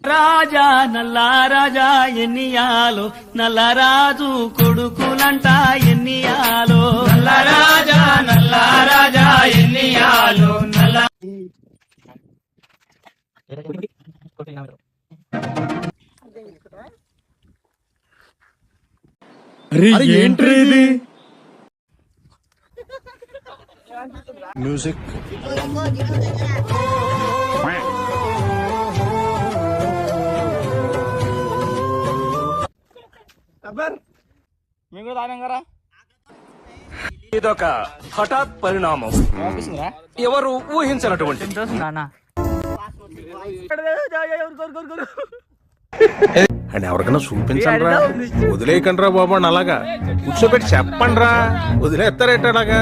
రాజా నల్లా రాజా ఎన్నియాలో నల్లరాజు కొడుకులంట ఎన్నియాలో నల్లరాజా నల్లా రాజా ఎన్నియాలో నల్ల ఏంట్రీ ఇది మ్యూజిక్ మేము కూడా తాగాం కదా. ఇదొక హఠాత్ పరిణామం, ఎవరు ఊహించినటువంటి. అండ్ ఎవరికైనా చూపించండి రా, వదిలేయకండి రా బాబు అని అలాగా కూర్చోబెట్టి చెప్పండి రా, వదిలేస్తారేట అలాగా.